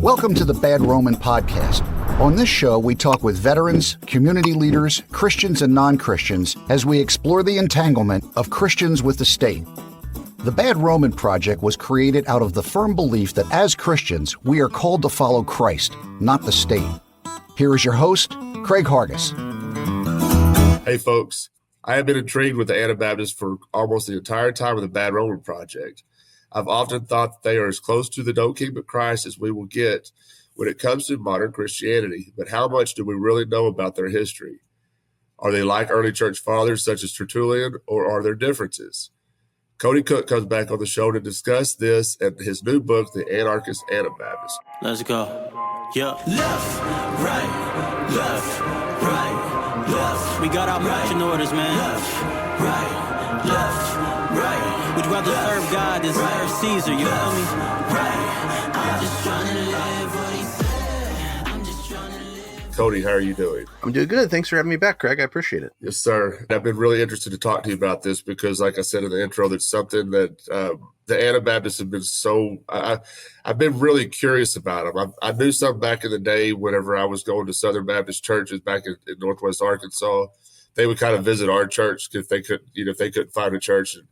Welcome to the Bad Roman Podcast. On this show, we talk with veterans, community leaders, Christians and non-Christians as we explore the entanglement of Christians with the state. The Bad Roman Project was created out of the firm belief that as Christians, we are called to follow Christ, not the state. Here is your host, Craig Hargues. Hey folks, I have been intrigued with the Anabaptists for almost the entire time of the Bad Roman Project. I've often thought that they are as close to the no kingdom of Christ as we will get when it comes to modern Christianity. But how much do we really know about their history? Are they like early church fathers such as Tertullian, or are there differences? Cody Cook comes back on the show to discuss this and his new book, The Anarchist Anabaptist. Let's go. Yeah. Left, right, left, right, left. We got our marching orders, man. Left, right, left, right. Would you rather serve God than serve Caesar? You feel me? Right. I'm just trying to live what he said. I'm just trying to live. Cody, how are you doing? I'm doing good. Thanks for having me back, Craig. I appreciate it. Yes, sir. I've been really interested to talk to you about this because, like I said in the intro, that's something that the Anabaptists have been I've been really curious about them. I knew some back in the day whenever I was going to Southern Baptist churches back in Northwest Arkansas. They would kind of visit our church if they couldn't find a church. And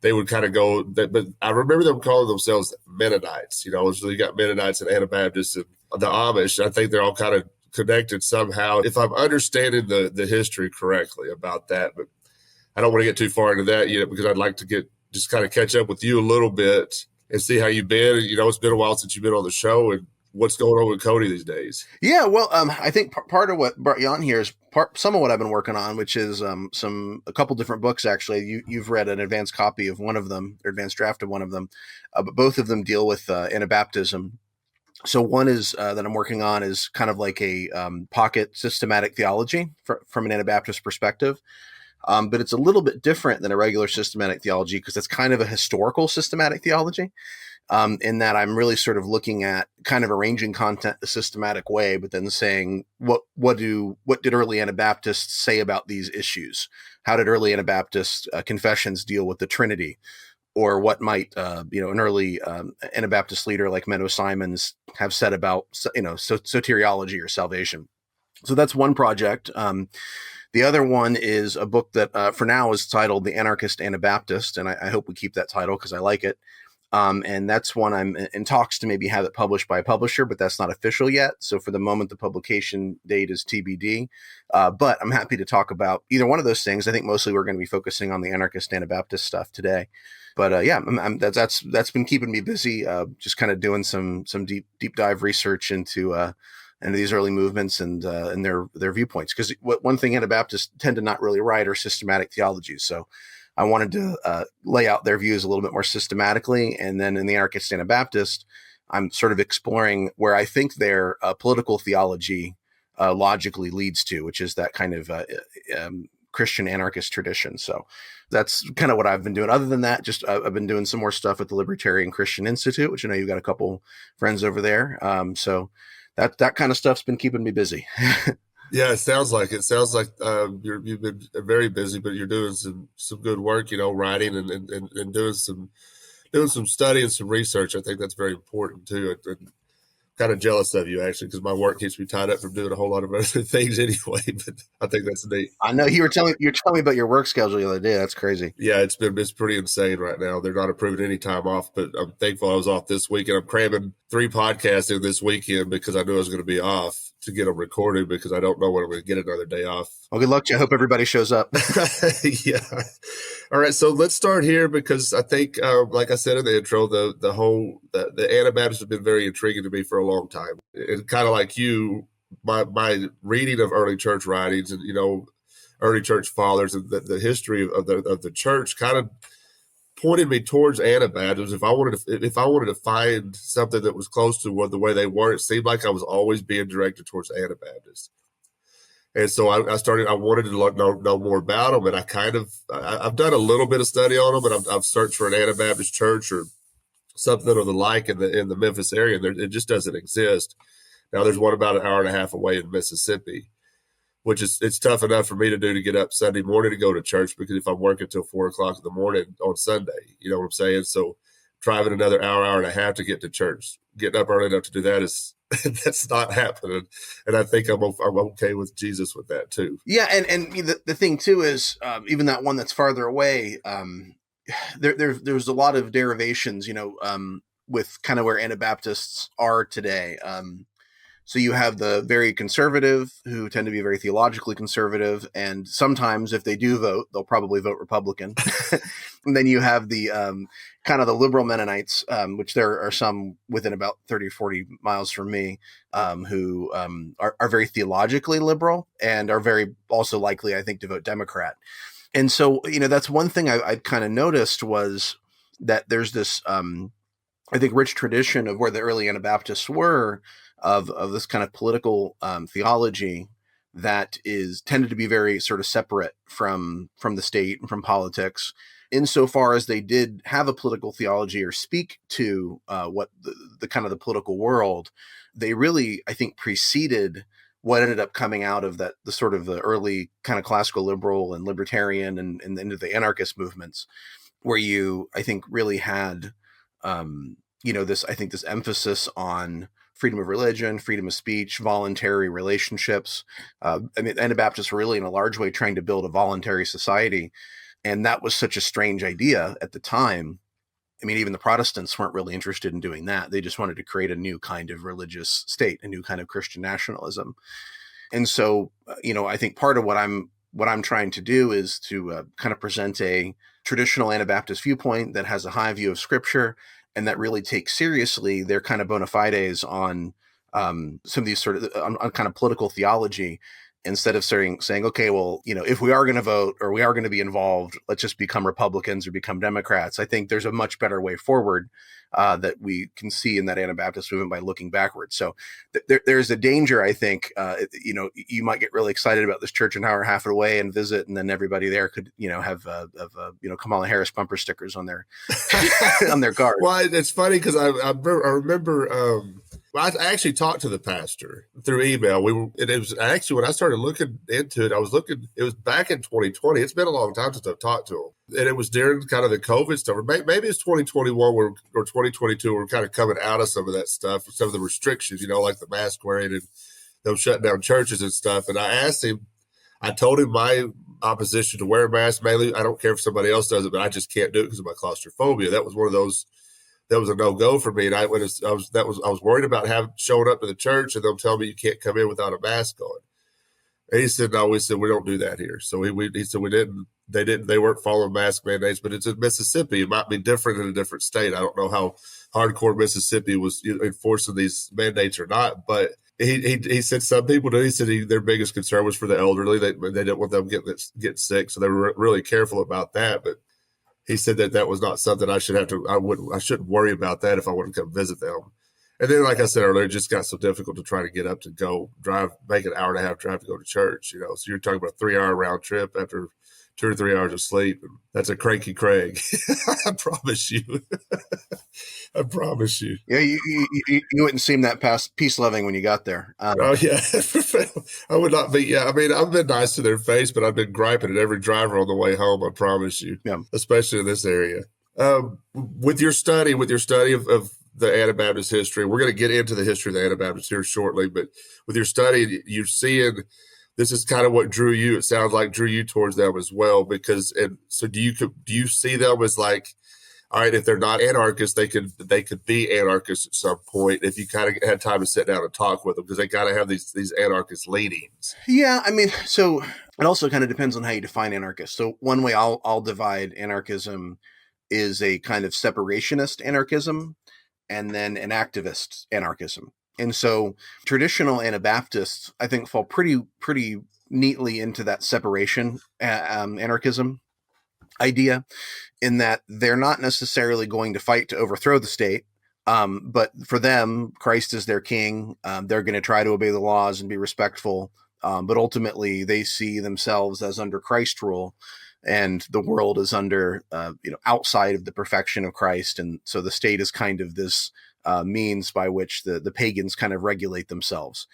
they would kind of go, but I remember them calling themselves Mennonites. So you got Mennonites and Anabaptists and the Amish. I think they're all kind of connected somehow, if I'm understanding the history correctly about that. But I don't want to get too far into that yet because I'd like to just kind of catch up with you a little bit and see how you've been. It's been a while since you've been on the show, and what's going on with Cody these days. Yeah, well, I think part of what brought you on here is some of what I've been working on, which is a couple different books, actually. You've read an advanced copy of one of them, or advanced draft of one of them, but both of them deal with Anabaptism. So one is that I'm working on is kind of like a pocket systematic theology from an Anabaptist perspective. But it's a little bit different than a regular systematic theology because it's kind of a historical systematic theology in that I'm really sort of looking at kind of arranging content a systematic way, but then saying what did early Anabaptists say about these issues? How did early Anabaptist confessions deal with the Trinity? Or what might an early Anabaptist leader like Menno Simons have said about soteriology or salvation? So that's one project. The other one is a book that for now is titled The Anarchist Anabaptist, and I hope we keep that title because I like it. And that's one I'm in talks to maybe have it published by a publisher, but that's not official yet. So for the moment, the publication date is TBD. But I'm happy to talk about either one of those things. I think mostly we're going to be focusing on the Anarchist Anabaptist stuff today. But that's been keeping me busy. Just kind of doing some deep dive research into these early movements and their viewpoints. Because one thing Anabaptists tend to not really write are systematic theologies. So I wanted to lay out their views a little bit more systematically. And then in the Anarchist Anabaptist, I'm sort of exploring where I think their political theology logically leads to, which is that kind of Christian anarchist tradition. So that's kind of what I've been doing. Other than that, just I've been doing some more stuff at the Libertarian Christian Institute, which I know you've got a couple friends over there. So that kind of stuff's been keeping me busy. Yeah, it sounds like you've been very busy, but you're doing some good work, writing and doing some study and some research. I think that's very important too. And kind of jealous of you actually, because my work keeps me tied up from doing a whole lot of other things anyway. But I think that's neat. I know you were telling me about your work schedule the other day. That's crazy. Yeah, it's pretty insane right now. They're not approving any time off, but I'm thankful I was off this week, and I'm cramming 3 podcasts in this weekend because I knew I was going to be off to get them recorded because I don't know when I'm going to get another day off. Well, good luck to you. I hope everybody shows up. Yeah. All right. So let's start here because I think, like I said in the intro, the Anabaptists have been very intriguing to me for a long time. And kind of like you, my reading of early church writings and, early church fathers and the history of the church kind of pointed me towards Anabaptism. If I wanted to find something that was close to the way they were, it seemed like I was always being directed towards Anabaptists. And so I wanted to know more about them. And I've done a little bit of study on them, and I've searched for an Anabaptist church or something of the like in the Memphis area. And it just doesn't exist. Now there's one about an hour and a half away in Mississippi, which it's tough enough for me to do to get up Sunday morning to go to church because if I'm working till 4:00 in the morning on Sunday, you know what I'm saying? So driving another hour and a half to get to church. Getting up early enough to do that is that's not happening. And I think I'm okay with Jesus with that too. Yeah, and the thing too is even that one that's farther away. There's a lot of derivations, with kind of where Anabaptists are today. So you have the very conservative who tend to be very theologically conservative. And sometimes if they do vote, they'll probably vote Republican. And then you have the kind of the liberal Mennonites, which there are some within about 30 or 40 miles from me, who are very theologically liberal and are very also likely, I think, to vote Democrat. And so, that's one thing I kind of noticed was that there's this, I think, rich tradition of where the early Anabaptists were of this kind of political theology that is tended to be very sort of separate from the state and from politics, insofar as they did have a political theology or speak to what the kind of the political world. They really, I think, preceded what ended up coming out of the sort of the early kind of classical liberal and libertarian and into the anarchist movements, where you, I think, really had, this emphasis on freedom of religion, freedom of speech, voluntary relationships. Anabaptists were really in a large way trying to build a voluntary society. And that was such a strange idea at the time. Even the Protestants weren't really interested in doing that. They just wanted to create a new kind of religious state, a new kind of Christian nationalism. And so, I think part of what I'm trying to do is to kind of present a traditional Anabaptist viewpoint that has a high view of Scripture and that really takes seriously their kind of bona fides on some of these sort of on kind of political theology, instead of saying, okay, well, if we are going to vote or we are going to be involved, let's just become Republicans or become Democrats. I think there's a much better way forward that we can see in that Anabaptist movement by looking backwards. So there's a danger, I think, you might get really excited about this church an hour and a half away and visit, and then everybody there could, have Kamala Harris bumper stickers on their on their cars. Well, it's funny because I remember. I actually talked to the pastor through email. It was actually when I started looking into it, it was back in 2020. It's been a long time since I've talked to him. And it was during kind of the COVID stuff, or maybe it's 2021 or 2022. We're kind of coming out of some of that stuff, some of the restrictions, like the mask wearing and them shutting down churches and stuff. And I told him my opposition to wear a mask. Mainly, I don't care if somebody else does it, but I just can't do it because of my claustrophobia. That was one of those. That was a no-go for me. And I was worried about showing up to the church and them telling me you can't come in without a mask on. And he said, no, we don't do that here. So he said they weren't following mask mandates, but it's in Mississippi. It might be different in a different state. I don't know how hardcore Mississippi was enforcing these mandates or not, but he said some people do. He said their biggest concern was for the elderly. They didn't want them getting sick. So they were really careful about that. But he said that was not something I shouldn't worry about that if I want to come visit them. And then, like I said earlier, it just got so difficult to try to get up to go make an hour and a half drive to go to church, So you're talking about a 3-hour round trip after 2 or 3 hours of sleep. And that's a cranky Craig. I promise you. I promise you. Yeah, you wouldn't seem that peace loving when you got there. Oh yeah, I would not be. Yeah, I've been nice to their face, but I've been griping at every driver on the way home. I promise you. Yeah, especially in this area. With your study of the Anabaptist history, we're going to get into the history of the Anabaptists here shortly. But with your study, you're seeing this is kind of what drew you. It sounds like drew you towards them as well. So do you see them as like, all right, if they're not anarchists, they could be anarchists at some point if you kind of had time to sit down and talk with them, because they got to have these anarchist leanings. Yeah, so it also kind of depends on how you define anarchist. So one way I'll divide anarchism is a kind of separationist anarchism and then an activist anarchism. And so traditional Anabaptists, I think, fall pretty neatly into that separation anarchism idea, in that they're not necessarily going to fight to overthrow the state. But for them, Christ is their king. They're going to try to obey the laws and be respectful. But ultimately, they see themselves as under Christ rule, and the world is under, outside of the perfection of Christ. And so the state is kind of this means by which the pagans kind of regulate themselves.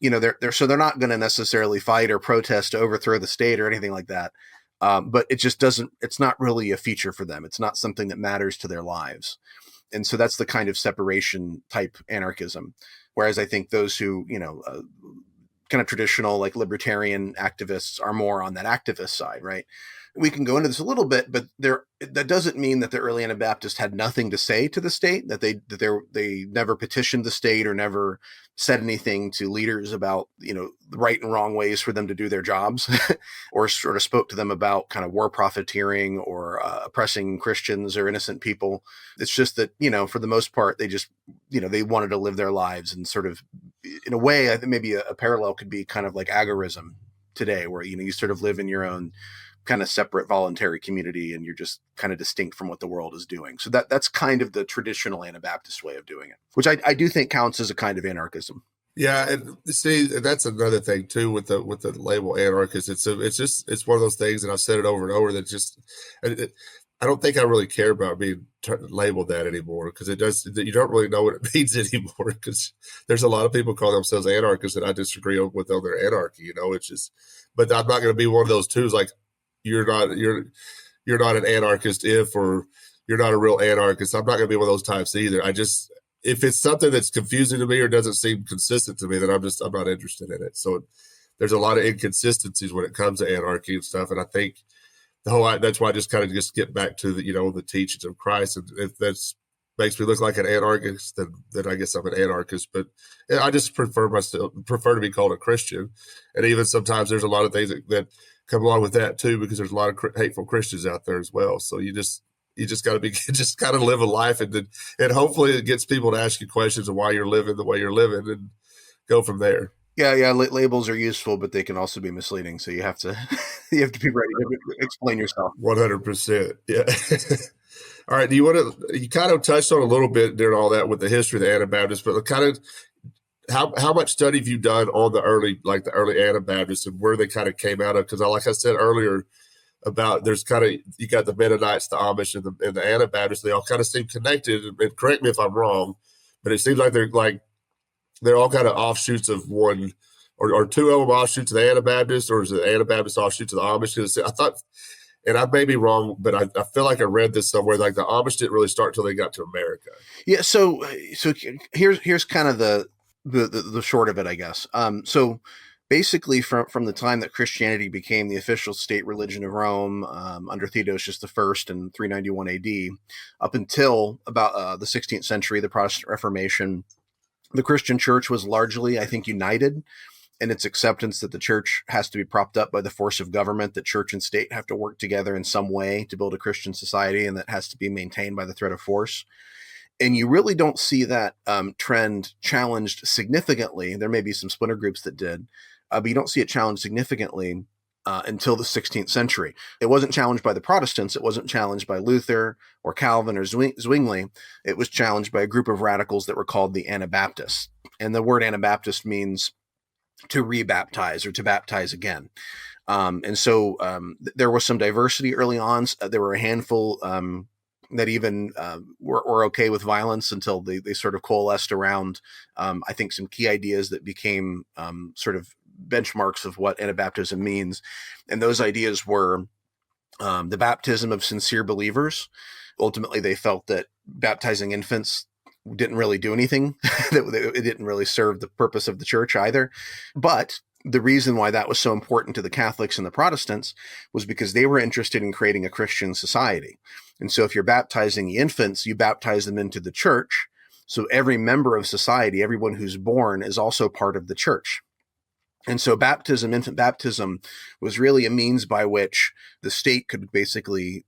They're not going to necessarily fight or protest to overthrow the state or anything like that. But it just doesn't, it's not really a feature for them. It's not something that matters to their lives. And so that's the kind of separation type anarchism. Whereas I think those who, kind of traditional like libertarian activists are more on that activist side, right? We can go into this a little bit, but that doesn't mean that the early Anabaptists had nothing to say to the state, that they never petitioned the state or never said anything to leaders about, the right and wrong ways for them to do their jobs, or sort of spoke to them about kind of war profiteering or oppressing Christians or innocent people. It's just that, for the most part, they just, they wanted to live their lives, and sort of, in a way, I think maybe a parallel could be kind of like agorism today, where, you sort of live in your own kind of separate voluntary community, and you're just kind of distinct from what the world is doing. So that's kind of the traditional Anabaptist way of doing it, which I do think counts as a kind of anarchism. Yeah, and see, that's another thing too with the label anarchist. It's one of those things, and I've said it over and over, that just I don't think I really care about being labeled that anymore, because you don't really know what it means anymore, because there's a lot of people call themselves anarchists that I disagree with on their anarchy. It's just, but I'm not going to be one of those twos, like you're not an anarchist or you're not a real anarchist. I'm not going to be one of those types either. If it's something that's confusing to me or doesn't seem consistent to me, then I'm not interested in it. So there's a lot of inconsistencies when it comes to anarchy and stuff. And I think that's why I just kind of get back to the teachings of Christ. And if that makes me look like an anarchist, then I guess I'm an anarchist. But I just prefer to be called a Christian. And even sometimes there's a lot of things that come along with that too, because there's a lot of hateful Christians out there as well. So you just got to live a life, and hopefully it gets people to ask you questions of why you're living the way you're living, and go from there. Yeah. Labels are useful, but they can also be misleading. So you have to be ready to explain yourself. 100%. Yeah. All right. You kind of touched on a little bit during all that with the history of the Anabaptists, but kind of how much study have you done on the early Anabaptists and where they kind of came out of? Because like I said earlier, about there's kind of, you got the Mennonites, the Amish, and the Anabaptists. They all kind of seem connected. And correct me if I'm wrong, but it seems like they're all kind of offshoots of one, or two of them offshoots of the Anabaptists, or is it the Anabaptist offshoots of the Amish? Because I thought, and I may be wrong, but I feel like I read this somewhere, like the Amish didn't really start until they got to America. Yeah. So here's kind of the short of it, I guess. So basically, from the time that Christianity became the official state religion of Rome under Theodosius I in 391 AD, up until about the 16th century, the Protestant Reformation, the Christian church was largely, I think, united in its acceptance that the church has to be propped up by the force of government, that church and state have to work together in some way to build a Christian society, and that has to be maintained by the threat of force. And you really don't see that trend challenged significantly. There may be some splinter groups that did, but you don't see it challenged significantly until the 16th century. It wasn't challenged by the Protestants. It wasn't challenged by Luther or Calvin or Zwingli. It was challenged by a group of radicals that were called the Anabaptists. And the word Anabaptist means to rebaptize or to baptize again. And so there was some diversity early on. There were a handful that even were okay with violence until they sort of coalesced around, I think, some key ideas that became sort of benchmarks of what Anabaptism means. And those ideas were the baptism of sincere believers. Ultimately, they felt that baptizing infants didn't really do anything. It didn't really serve the purpose of the church either. But the reason why that was so important to the Catholics and the Protestants was because they were interested in creating a Christian society. And so if you're baptizing the infants, you baptize them into the church. So every member of society, everyone who's born, is also part of the church. And so baptism, infant baptism, was really a means by which the state could basically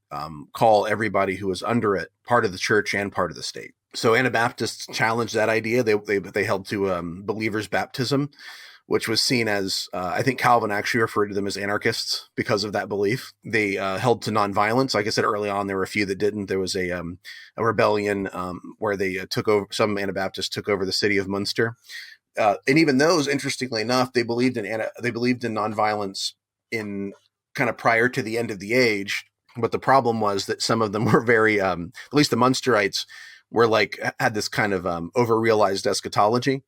call everybody who was under it part of the church and part of the state. So Anabaptists challenged that idea. They held to believers' baptism, which was seen as, I think Calvin actually referred to them as anarchists because of that belief. They held to nonviolence. Like I said early on, there were a few that didn't. There was a rebellion where they some Anabaptists took over the city of Munster. And even those, interestingly enough, they believed in nonviolence in kind of prior to the end of the age. But the problem was that some of them were very, at least the Munsterites, were had this kind of over-realized eschatology.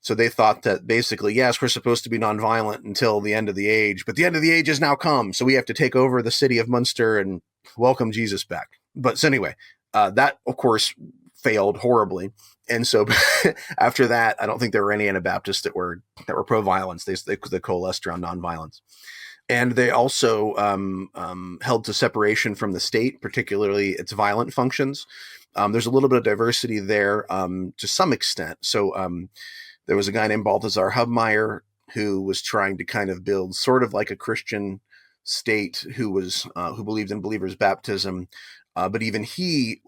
So they thought that basically, yes, we're supposed to be nonviolent until the end of the age, but the end of the age has now come. So we have to take over the city of Munster and welcome Jesus back. But so anyway, that, of course, failed horribly. And so after that, I don't think there were any Anabaptists that were pro-violence. They coalesced around nonviolence. And they also held to separation from the state, particularly its violent functions. There's a little bit of diversity there to some extent. So there was a guy named Balthasar Hubmaier who was trying to kind of build sort of like a Christian state who believed in believers' baptism. But even he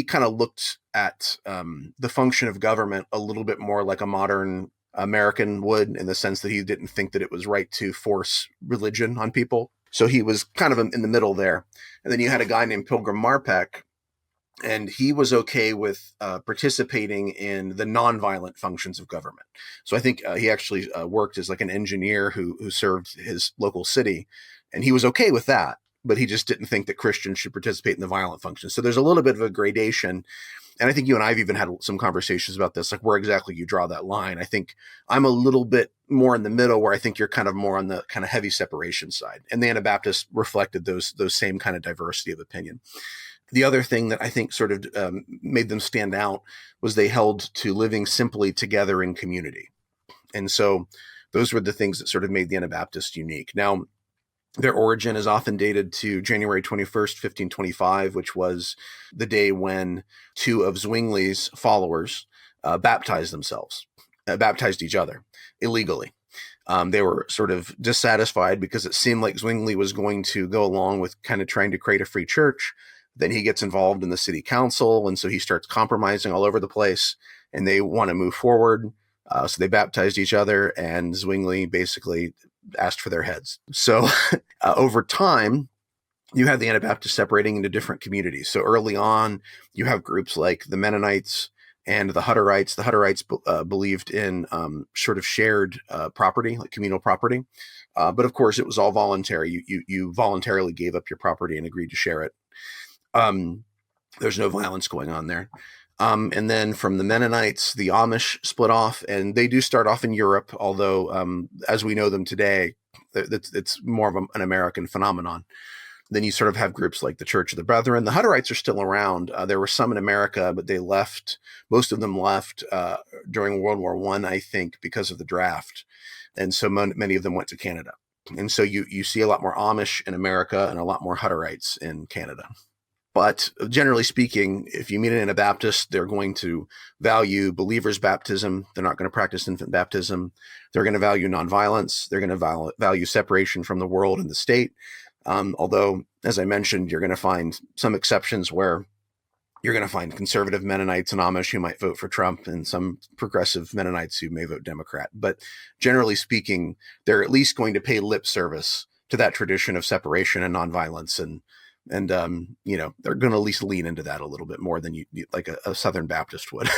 kind of looked at the function of government a little bit more like a modern American would, in the sense that he didn't think that it was right to force religion on people. So he was kind of in the middle there. And then you had a guy named Pilgrim Marpeck, and he was okay with participating in the nonviolent functions of government. So I think he actually worked as like an engineer who served his local city, and he was okay with that. But he just didn't think that Christians should participate in the violent functions. So there's a little bit of a gradation. And I think you and I have even had some conversations about this, like where exactly you draw that line. I think I'm a little bit more in the middle, where I think you're kind of more on the kind of heavy separation side. And the Anabaptists reflected those same kind of diversity of opinion. The other thing that I think sort of made them stand out was they held to living simply together in community. And so those were the things that sort of made the Anabaptists unique. Now, their origin is often dated to January 21st, 1525, which was the day when two of Zwingli's followers baptized each other illegally. They were sort of dissatisfied because it seemed like Zwingli was going to go along with kind of trying to create a free church. Then he gets involved in the city council, and so he starts compromising all over the place, and they want to move forward. So they baptized each other, and Zwingli basically asked for their heads. So over time, you have the Anabaptists separating into different communities. So early on, you have groups like the Mennonites and the Hutterites. The Hutterites believed in sort of shared property, like communal property. But of course, it was all voluntary. You voluntarily gave up your property and agreed to share it. There's no violence going on there. And then from the Mennonites, the Amish split off, and they do start off in Europe, although as we know them today, it's more of an American phenomenon. Then you sort of have groups like the Church of the Brethren. The Hutterites are still around. There were some in America, but they left. Most of them left during World War I, I think, because of the draft. And so many of them went to Canada. And so you see a lot more Amish in America and a lot more Hutterites in Canada. But generally speaking, if you meet an Anabaptist, they're going to value believers' baptism. They're not going to practice infant baptism. They're going to value nonviolence. They're going to value separation from the world and the state. Although, as I mentioned, you're going to find some exceptions where you're going to find conservative Mennonites and Amish who might vote for Trump, and some progressive Mennonites who may vote Democrat. But generally speaking, they're at least going to pay lip service to that tradition of separation and nonviolence, and they're going to at least lean into that a little bit more than you like a Southern Baptist would.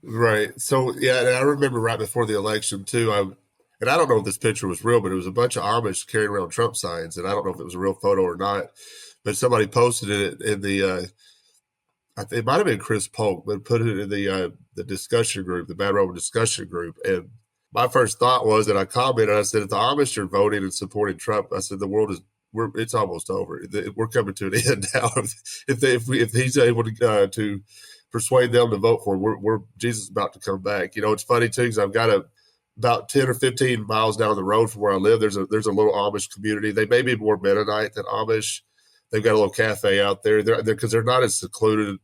Right. So, yeah, and I remember right before the election, too, and I don't know if this picture was real, but it was a bunch of Amish carrying around Trump signs, and I don't know if it was a real photo or not, but somebody posted it in the it might have been Chris Polk, but put it in the discussion group, the Bad Roman discussion group. And my first thought was, that I commented, I said, if the Amish are voting and supporting Trump, I said, the world is, it's almost over. We're coming to an end now. If he's able to persuade them to vote for him, Jesus is about to come back. It's funny too, because I've got about 10 or 15 miles down the road from where I live. There's a little Amish community. They may be more Mennonite than Amish. They've got a little cafe out there. Because they're not as secluded,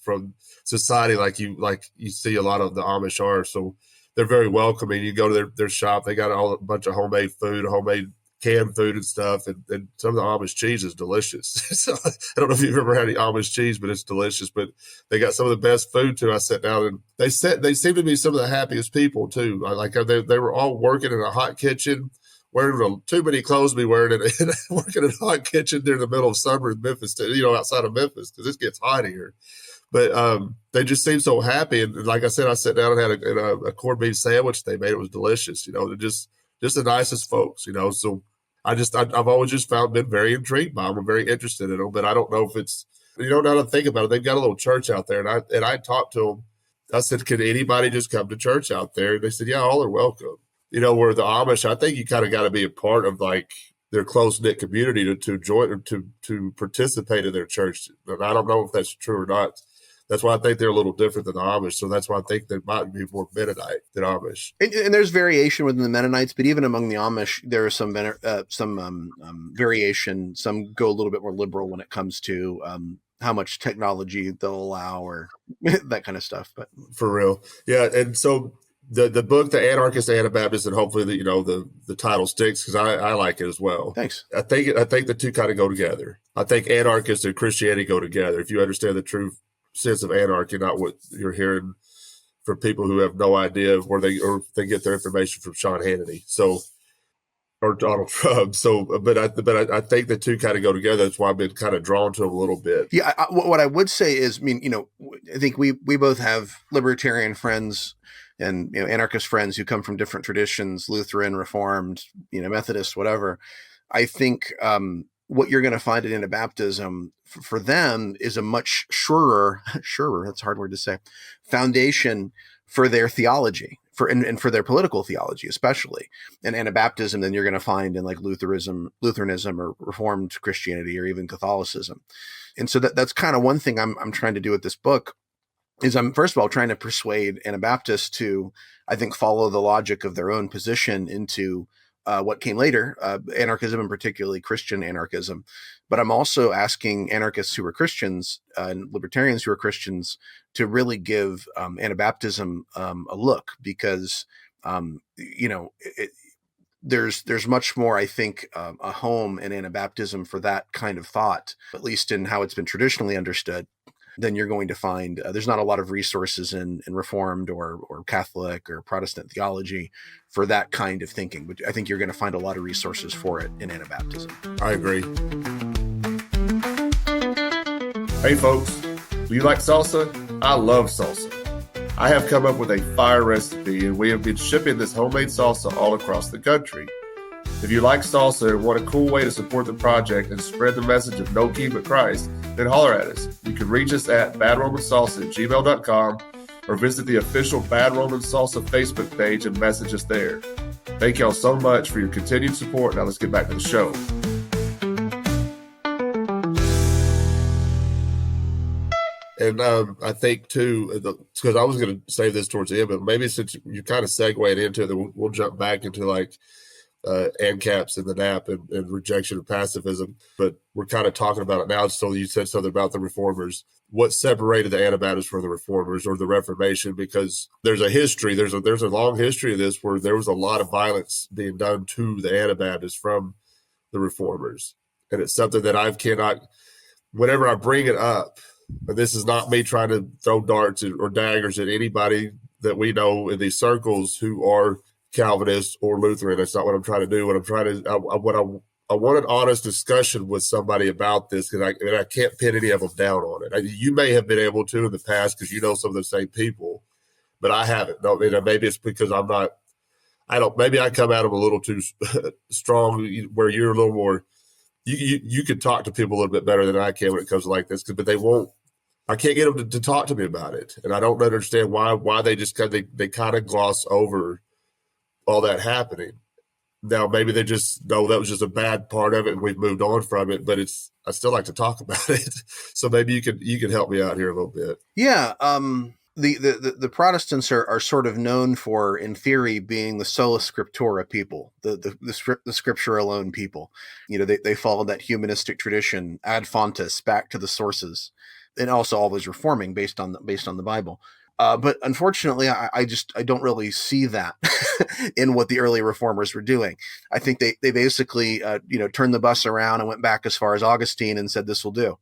from society like you see a lot of the Amish are. So they're very welcoming. You go to their shop. They got a bunch of homemade food, homemade canned food and stuff, and some of the Amish cheese is delicious. So I don't know if you've ever had any Amish cheese, but it's delicious. But they got some of the best food too. I sat down, and they seem to be some of the happiest people too. Like they were all working in a hot kitchen, wearing too many clothes to be wearing it, and working in a hot kitchen during the middle of summer in Memphis, outside of Memphis, because it gets hot here. But they just seem so happy. And like I said, I sat down and had a corned beef sandwich they made. It was delicious. They're just the nicest folks. So I've always just been very intrigued by them. I'm very interested in them, but I don't know if it's, now that I think about it, they've got a little church out there, and I talked to them I said, "Can anybody just come to church out there?" And they said, "Yeah, all are welcome." Where the Amish, I think you kind of got to be a part of like their close knit community to join to participate in their church. And I don't know if that's true or not. That's why I think they're a little different than the Amish. So that's why I think they might be more Mennonite than Amish. And there's variation within the Mennonites, but even among the Amish, there is some variation. Some go a little bit more liberal when it comes to how much technology they'll allow or that kind of stuff. But for real, yeah. And so the book, The Anarchist Anabaptist, and hopefully the title sticks because I like it as well. Thanks. I think the two kind of go together. I think anarchist and Christianity go together. If you understand the true sense of anarchy, not what you're hearing from people who have no idea where they get their information from Sean Hannity, or Donald Trump. But I think the two kind of go together. That's why I've been kind of drawn to them a little bit. Yeah, what I would say is, I think we both have libertarian friends and anarchist friends who come from different traditions, Lutheran, Reformed, Methodist, whatever. I think what you're going to find in Anabaptism for them is a much surer, that's a hard word to say, foundation for their theology, and for their political theology, especially. And Anabaptism, then you're going to find in like Lutheranism or Reformed Christianity or even Catholicism. And so that's kind of one thing I'm trying to do with this book is I'm first of all trying to persuade Anabaptists to, I think, follow the logic of their own position into what came later, anarchism and particularly Christian anarchism. But I'm also asking anarchists who are Christians and libertarians who are Christians to really give Anabaptism a look because, there's much more, I think, a home in Anabaptism for that kind of thought, at least in how it's been traditionally understood, than you're going to find. There's not a lot of resources in Reformed or Catholic or Protestant theology for that kind of thinking. But I think you're going to find a lot of resources for it in Anabaptism. I agree. Hey folks, do you like salsa? I love salsa. I have come up with a fire recipe and we have been shipping this homemade salsa all across the country. If you like salsa and want a cool way to support the project and spread the message of no king but Christ, then holler at us. You can reach us at badromansalsa@gmail.com or visit the official Bad Roman Salsa Facebook page and message us there. Thank y'all so much for your continued support. Now let's get back to the show. And I think, too, because I was going to say this towards the end, but maybe since you kind of segued into it, we'll jump back into like ANCAPs and the NAP and rejection of pacifism. But we're kind of talking about it now. So you said something about the reformers. What separated the Anabaptists from the reformers or the Reformation? Because there's a history, there's a long history of this where there was a lot of violence being done to the Anabaptists from the reformers. And it's something that whenever I bring it up, and this is not me trying to throw darts or daggers at anybody that we know in these circles who are Calvinist or Lutheran. That's not what I'm trying to do. I want an honest discussion with somebody about this because I can't pin any of them down on it. You may have been able to in the past because you know some of the same people, but I haven't. No, maybe it's because maybe I come at them a little too strong where you're a little more, you can talk to people a little bit better than I can when it comes to like this, but they won't. I can't get them to talk to me about it. And I don't understand why they just they kind of gloss over all that happening. Now, maybe they just know that was just a bad part of it and we've moved on from it, but I still like to talk about it. So maybe you can help me out here a little bit. Yeah. The Protestants are sort of known for, in theory, being the sola scriptura people, the scripture alone people. They follow that humanistic tradition, ad fontes, back to the sources, and also always reforming based on the Bible. But unfortunately, I don't really see that in what the early reformers were doing. I think they basically, turned the bus around and went back as far as Augustine and said, this will do.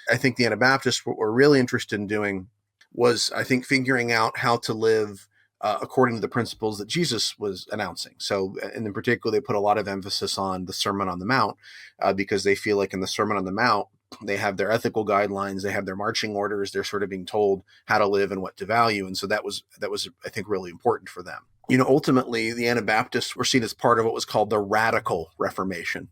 I think the Anabaptists, what we're really interested in doing was, I think, figuring out how to live according to the principles that Jesus was announcing. So, and in particular, they put a lot of emphasis on the Sermon on the Mount because they feel like in the Sermon on the Mount, they have their ethical guidelines, they have their marching orders, they're sort of being told how to live and what to value. And so that was, I think, really important for them. Ultimately, the Anabaptists were seen as part of what was called the Radical Reformation,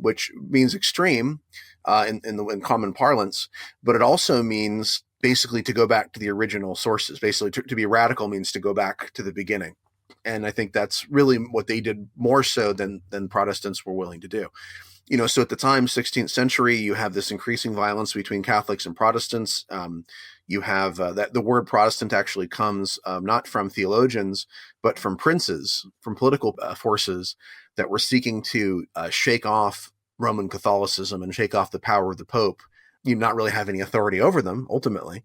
which means extreme in common parlance, but it also means basically to go back to the original sources. Basically, to be radical means to go back to the beginning. And I think that's really what they did more so than Protestants were willing to do. So at the time, 16th century, you have this increasing violence between Catholics and Protestants. You have that the word Protestant actually comes not from theologians, but from princes, from political forces that were seeking to shake off Roman Catholicism and shake off the power of the Pope. You not really have any authority over them, ultimately.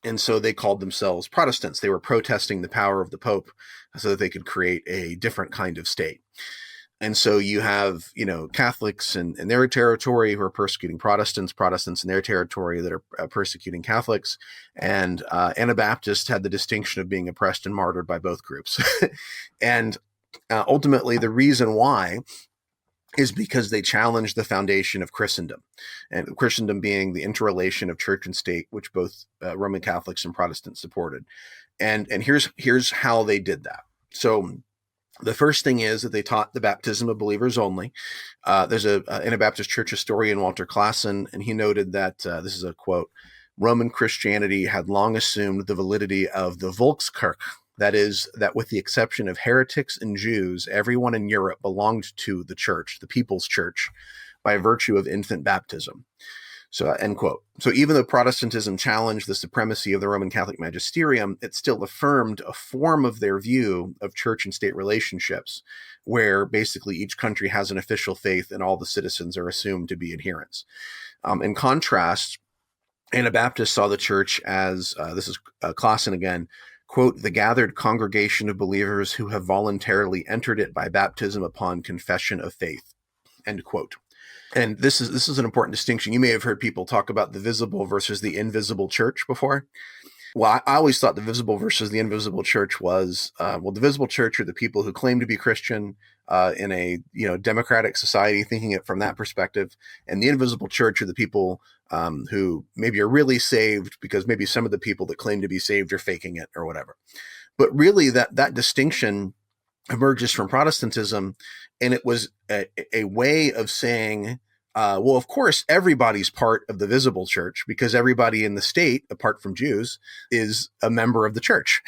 And so they called themselves Protestants. They were protesting the power of the Pope so that they could create a different kind of state. And so you have, Catholics in their territory who are persecuting Protestants, Protestants in their territory that are persecuting Catholics. And Anabaptists had the distinction of being oppressed and martyred by both groups. And ultimately, the reason why is because they challenged the foundation of Christendom, and Christendom being the interrelation of church and state, which both Roman Catholics and Protestants supported. And here's how they did that. So the first thing is that they taught the baptism of believers only. There's an Anabaptist church historian, Walter Klassen, and he noted that, this is a quote, Roman Christianity had long assumed the validity of the Volkskirche. That is, that with the exception of heretics and Jews, everyone in Europe belonged to the church, the people's church, by virtue of infant baptism. So, end quote. So even though Protestantism challenged the supremacy of the Roman Catholic magisterium, it still affirmed a form of their view of church and state relationships, where basically each country has an official faith and all the citizens are assumed to be adherents. In contrast, Anabaptists saw the church as, this is Klassen again, quote, the gathered congregation of believers who have voluntarily entered it by baptism upon confession of faith, end quote. And this is an important distinction. You may have heard people talk about the visible versus the invisible church before. Well, I always thought the visible versus the invisible church was, the visible church are the people who claim to be Christian in a democratic society, thinking it from that perspective. And the invisible church are the people who maybe are really saved because maybe some of the people that claim to be saved are faking it or whatever. But really that distinction emerges from Protestantism, and it was a way of saying, well, of course, everybody's part of the visible church because everybody in the state, apart from Jews, is a member of the church.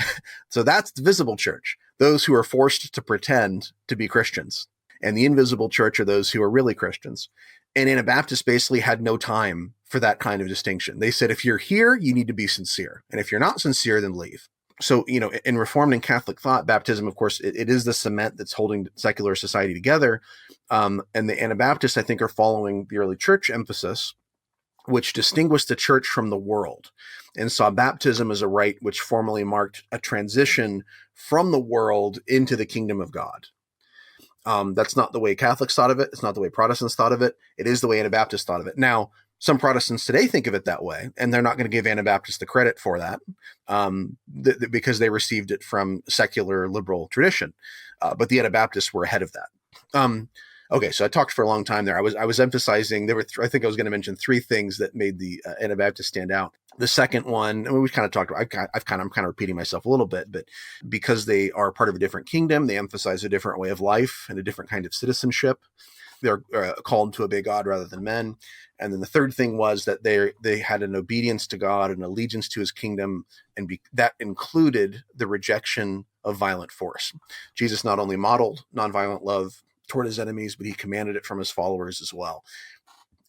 So that's the visible church, those who are forced to pretend to be Christians. And the invisible church are those who are really Christians. And Anabaptists basically had no time for that kind of distinction. They said, if you're here, you need to be sincere. And if you're not sincere, then leave. So, in Reformed and Catholic thought, baptism, of course, it is the cement that's holding secular society together. And the Anabaptists, I think, are following the early church emphasis, which distinguished the church from the world and saw baptism as a rite which formally marked a transition from the world into the kingdom of God. That's not the way Catholics thought of it. It's not the way Protestants thought of it. It is the way Anabaptists thought of it. Now, some Protestants today think of it that way, and they're not going to give Anabaptists the credit for that because they received it from secular liberal tradition. But the Anabaptists were ahead of that. Okay, so I talked for a long time there. I was emphasizing I think I was going to mention three things that made the Anabaptists stand out. The second one, and we kind of talked about, I'm kind of repeating myself a little bit, but because they are part of a different kingdom, they emphasize a different way of life and a different kind of citizenship. They're called to obey God rather than men. And then the third thing was that they had an obedience to God and allegiance to his kingdom, and that included the rejection of violent force. Jesus not only modeled nonviolent love toward his enemies, but he commanded it from his followers as well.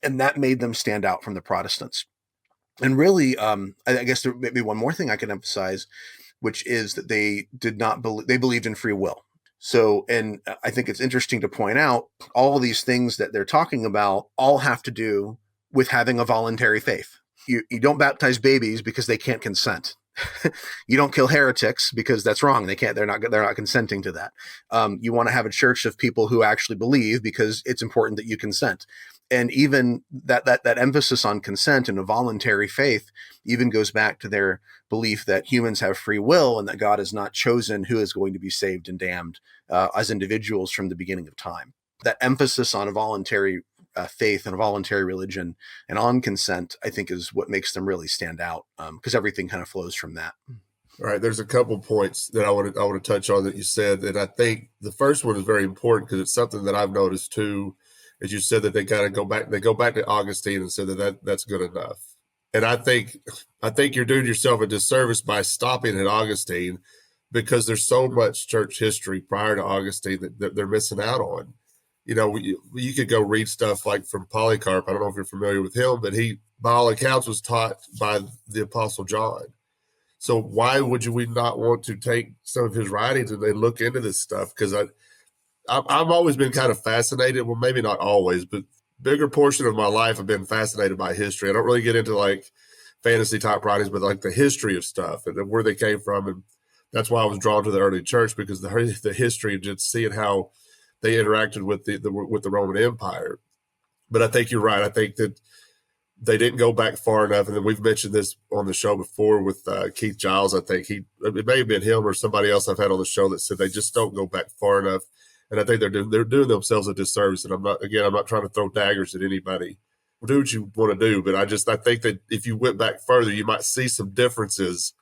And that made them stand out from the Protestants. And really, I guess there may be one more thing I can emphasize, which is that they believed in free will. So, and I think it's interesting to point out all of these things that they're talking about all have to do with having a voluntary faith. You don't baptize babies because they can't consent. You don't kill heretics because that's wrong. They're not consenting to that. You want to have a church of people who actually believe because it's important that you consent. And even that emphasis on consent and a voluntary faith even goes back to their belief that humans have free will and that God has not chosen who is going to be saved and damned as individuals from the beginning of time. That emphasis on a voluntary faith and a voluntary religion and on consent, I think, is what makes them really stand out because everything kind of flows from that. All right, there's a couple points that I want to touch on that you said, and I think the first one is very important because it's something that I've noticed too. As you said, that they kind of go back to Augustine and said that's good enough. And I think you're doing yourself a disservice by stopping at Augustine, because there's so much church history prior to Augustine that they're missing out on. You could go read stuff like from Polycarp. I don't know if you're familiar with him, but he, by all accounts, was taught by the Apostle John. So why would we not want to take some of his writings and then look into this stuff? Because I've always been kind of fascinated. Well, maybe not always, but bigger portion of my life I've been fascinated by history. I don't really get into like fantasy type writings, but like the history of stuff and where they came from. And that's why I was drawn to the early church, because the history of just seeing how they interacted with the Roman Empire. But I think you're right. I think that they didn't go back far enough. And then we've mentioned this on the show before with Keith Giles. I think it may have been him or somebody else I've had on the show that said they just don't go back far enough. And I think they're doing themselves a disservice. And I'm not trying to throw daggers at anybody. Do what you want to do. But I think that if you went back further, you might see some differences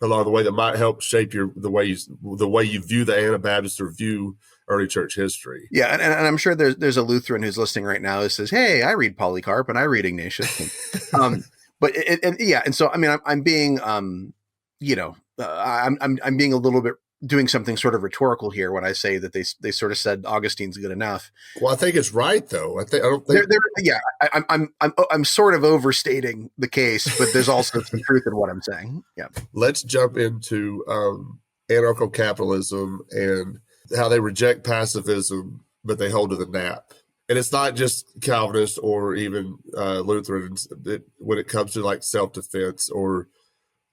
along the way that might help shape the way you view the Anabaptists or view early church history. Yeah, and I'm sure there's a Lutheran who's listening right now who says, "Hey, I read Polycarp and I read Ignatius." And so I mean, I'm being, I'm being a little bit doing something sort of rhetorical here when I say that they sort of said Augustine's good enough. Well, I think it's right though. I don't think. I'm sort of overstating the case, but there's also some truth in what I'm saying. Yeah. Let's jump into anarcho-capitalism and how they reject pacifism, but they hold to the nap. And it's not just Calvinists or even Lutherans when it comes to like self-defense or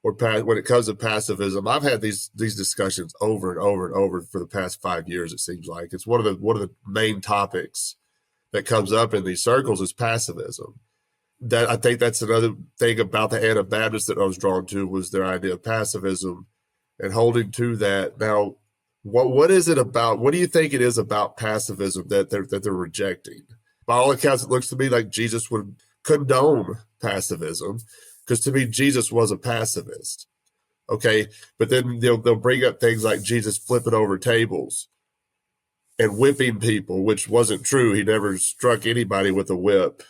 when it comes to pacifism. I've had these discussions over and over and over for the past 5 years. It seems like it's one of the main topics that comes up in these circles is pacifism. That I think that's another thing about the Anabaptists that I was drawn to, was their idea of pacifism and holding to that. Now, what is it about? What do you think it is about pacifism that they're rejecting? By all accounts, it looks to me like Jesus would condone pacifism, because to me, Jesus was a pacifist. Okay, but then they'll bring up things like Jesus flipping over tables and whipping people, which wasn't true. He never struck anybody with a whip.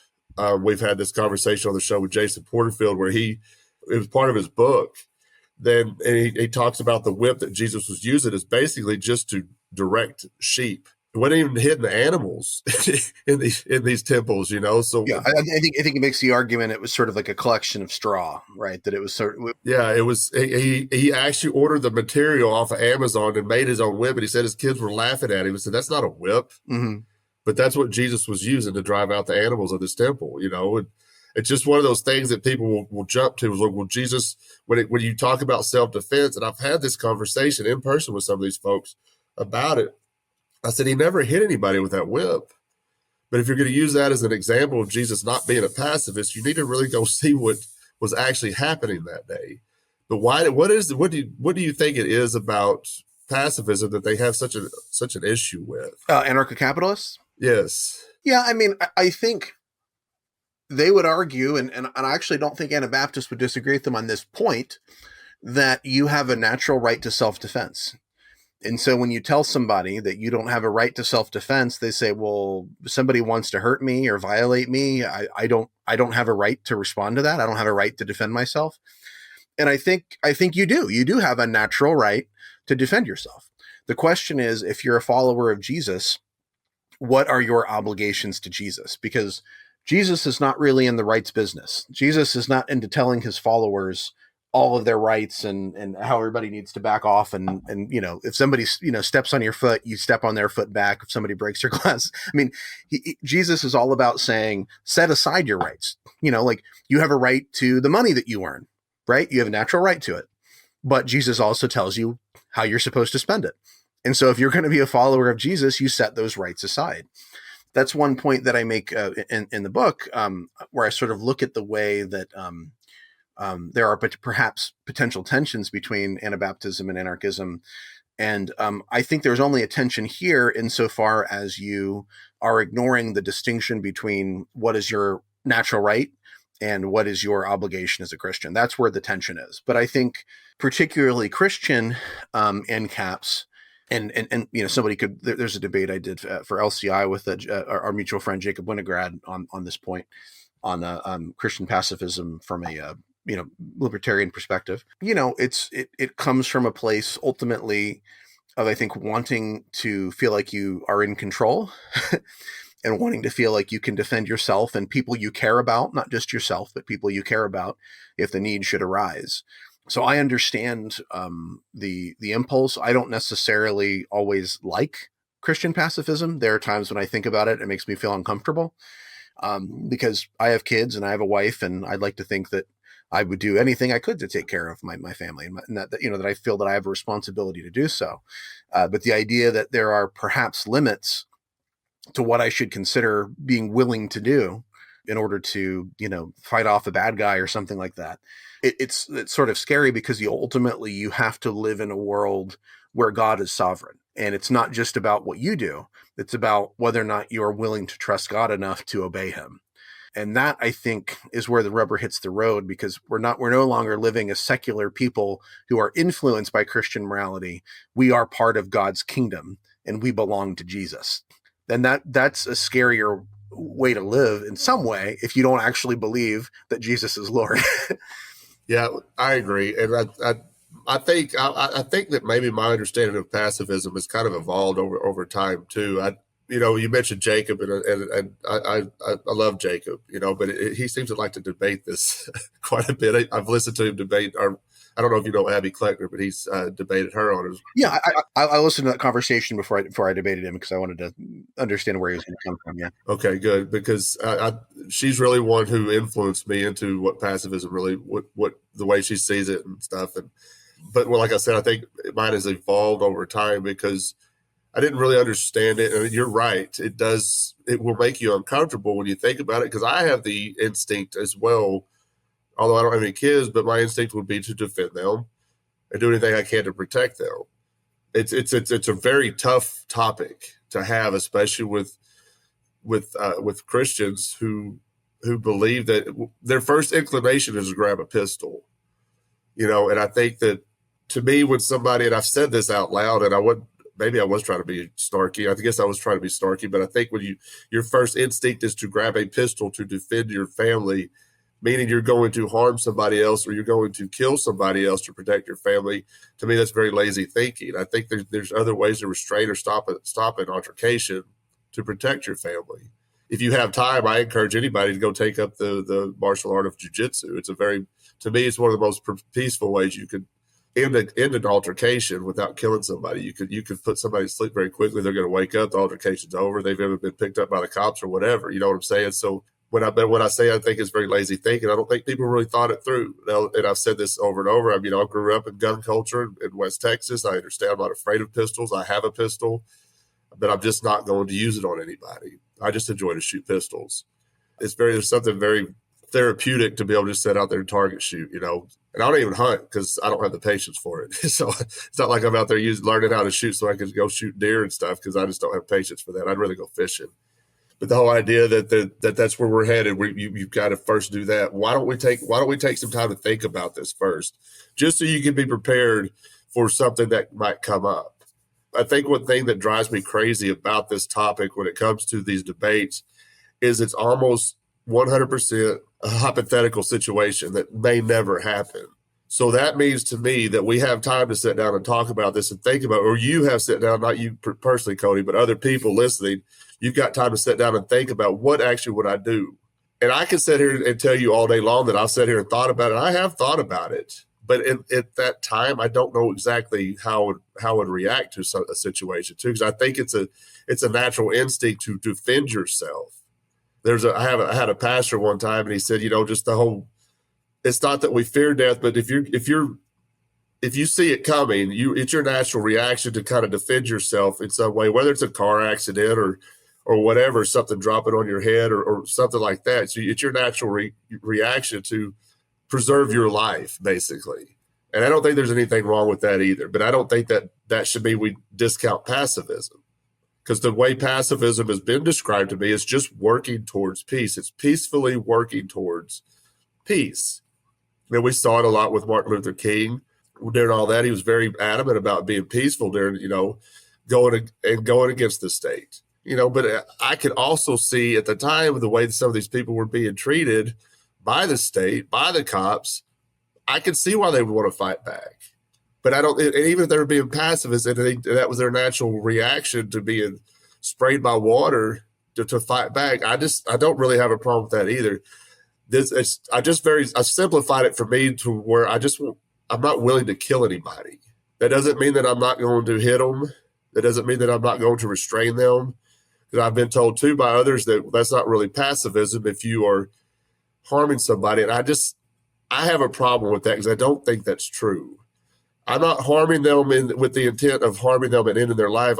We've had this conversation on the show with Jason Porterfield where it was part of his book. Then he talks about the whip that Jesus was using as basically just to direct sheep. It wasn't even hitting the animals in these temples, So yeah, I think it makes the argument it was sort of like a collection of straw, right? That it was sort of it was. He actually ordered the material off of Amazon and made his own whip, and he said his kids were laughing at him. He said, "That's not a whip," but that's what Jesus was using to drive out the animals of this temple. And it's just one of those things that people will jump to. Is like, well, Jesus, when you talk about self-defense, and I've had this conversation in person with some of these folks about it. I said, he never hit anybody with that whip. But if you're going to use that as an example of Jesus not being a pacifist, you need to really go see what was actually happening that day. But what do you think it is about pacifism that they have such an issue with? Anarcho-capitalists? Yes. Yeah, I mean, I think they would argue, and I actually don't think Anabaptists would disagree with them on this point, that you have a natural right to self-defense. And so when you tell somebody that you don't have a right to self-defense, they say, well, somebody wants to hurt me or violate me. I don't have a right to respond to that. I don't have a right to defend myself. And I think you do have a natural right to defend yourself. The question is, if you're a follower of Jesus, what are your obligations to Jesus? Because Jesus is not really in the rights business. Jesus is not into telling his followers all of their rights and how everybody needs to back off. And if somebody, steps on your foot, you step on their foot back. If somebody breaks your glass, I mean, Jesus is all about saying, set aside your rights. Like you have a right to the money that you earn, right? You have a natural right to it. But Jesus also tells you how you're supposed to spend it. And so if you're going to be a follower of Jesus, you set those rights aside. That's one point that I make in the book, where I sort of look at the way that there are perhaps potential tensions between Anabaptism and Anarchism. And I think there's only a tension here insofar as you are ignoring the distinction between what is your natural right and what is your obligation as a Christian. That's where the tension is. But I think particularly Christian NCAPs, and somebody could, there's a debate I did for LCI with our mutual friend Jacob Winograd on this point. on Christian pacifism from a libertarian perspective. It comes from a place ultimately of, I think, wanting to feel like you are in control and wanting to feel like you can defend yourself and people you care about, not just yourself, but people you care about if the need should arise. So I understand the impulse. I don't necessarily always like Christian pacifism. There are times when I think about it, it makes me feel uncomfortable because I have kids and I have a wife, and I'd like to think that I would do anything I could to take care of my family, and that I feel that I have a responsibility to do so. But the idea that there are perhaps limits to what I should consider being willing to do in order to, fight off a bad guy or something like that. It's sort of scary because ultimately you have to live in a world where God is sovereign. And it's not just about what you do. It's about whether or not you're willing to trust God enough to obey him. And that, I think, is where the rubber hits the road, because we're no longer living as secular people who are influenced by Christian morality. We are part of God's kingdom and we belong to Jesus. And that's a scarier way to live in some way if you don't actually believe that Jesus is Lord. Yeah, I agree. And I think that maybe my understanding of pacifism has kind of evolved over time too. You mentioned Jacob, and I love Jacob, but he seems to like to debate this quite a bit. I've listened to him debate. I don't know if you know Abby Kleckner, but he's debated her on his. Yeah, I listened to that conversation before I debated him because I wanted to understand where he was going to come from. Yeah. Okay, good, because she's really one who influenced me into what pacifism really, what the way she sees it and stuff. But like I said, I think mine has evolved over time because I didn't really understand it. And you're right. It will make you uncomfortable when you think about it, because I have the instinct as well, although I don't have any kids, but my instinct would be to defend them and do anything I can to protect them. It's a very tough topic to have, especially with Christians who believe that their first inclination is to grab a pistol, and I think that, to me, when somebody, and I've said this out loud, and maybe I was trying to be snarky. I guess I was trying to be snarky, but I think when your first instinct is to grab a pistol to defend your family, meaning you're going to harm somebody else or you're going to kill somebody else to protect your family, to me, that's very lazy thinking. I think there's other ways to restrain or stop an altercation to protect your family. If you have time, I encourage anybody to go take up the martial art of jiu-jitsu. To me, it's one of the most peaceful ways you could end an altercation without killing somebody. You could put somebody to sleep very quickly. They're going to wake up. The altercation's over. They've ever been picked up by the cops or whatever. You know what I'm saying? So when I say I think it's very lazy thinking, I don't think people really thought it through. And I've said this over and over. I grew up in gun culture in West Texas. I understand. I'm not afraid of pistols. I have a pistol, but I'm just not going to use it on anybody. I just enjoy to shoot pistols. There's something very therapeutic to be able to just sit out there and target shoot, and I don't even hunt because I don't have the patience for it. So it's not like I'm out there learning how to shoot so I can go shoot deer and stuff, because I just don't have patience for that. I'd rather go fishing. But the whole idea that that's where we're headed, you've got to first do that. Why don't we take some time to think about this first, just so you can be prepared for something that might come up? I think one thing that drives me crazy about this topic when it comes to these debates is it's almost 100% a hypothetical situation that may never happen. So that means to me that we have time to sit down and talk about this and think about, or you have sit down, not you personally, Cody, but other people listening, you've got time to sit down and think about what actually would I do. And I can sit here and tell you all day long that I've sat here and thought about it. I have thought about it. But at that time, I don't know exactly how I would react to a situation too, because I think it's a natural instinct to defend yourself. I had a pastor one time, and he said, just the whole, it's not that we fear death, but if you see it coming, it's your natural reaction to kind of defend yourself in some way, whether it's a car accident or whatever, something dropping on your head or something like that. So it's your natural reaction to preserve your life, basically. And I don't think there's anything wrong with that either. But I don't think that should mean we discount pacifism. Because the way pacifism has been described to me is just working towards peace. It's peacefully working towards peace. We saw it a lot with Martin Luther King. During all that, he was very adamant about being peaceful during, going against the state. But I could also see at the time the way some of these people were being treated by the state, by the cops. I could see why they would want to fight back. But I don't, and even if they were being pacifist, and that was their natural reaction to being sprayed by water to fight back, I don't really have a problem with that either. I simplified it for me to where I'm not willing to kill anybody. That doesn't mean that I'm not going to hit them. That doesn't mean that I'm not going to restrain them. Because I've been told too by others that that's not really pacifism if you are harming somebody. And I have a problem with that because I don't think that's true. I'm not harming them with the intent of harming them and ending their life.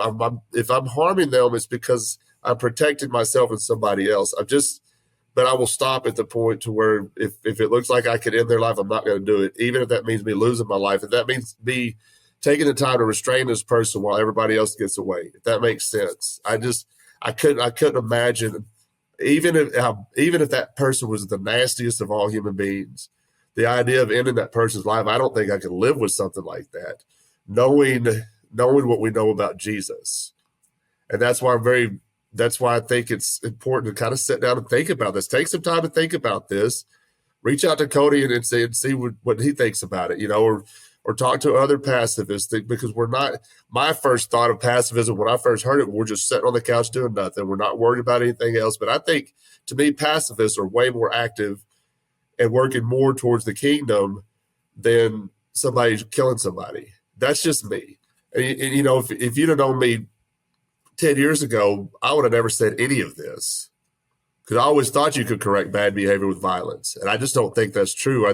If I'm harming them, it's because I'm protecting myself and somebody else. But I will stop at the point to where if it looks like I could end their life, I'm not going to do it, even if that means me losing my life. If that means me taking the time to restrain this person while everybody else gets away, if that makes sense. I couldn't imagine, even if that person was the nastiest of all human beings, the idea of ending that person's life, I don't think I could live with something like that, knowing what we know about Jesus. And that's why I think it's important to kind of sit down and think about this. Take some time to think about this. Reach out to Cody and see what he thinks about it, or talk to other pacifists, because my first thought of pacifism when I first heard it, we're just sitting on the couch doing nothing. We're not worried about anything else. But I think, to me, pacifists are way more active and working more towards the kingdom than somebody killing somebody. That's just me. And if you'd have known me 10 years ago, I would have never said any of this, because I always thought you could correct bad behavior with violence. And I just don't think that's true.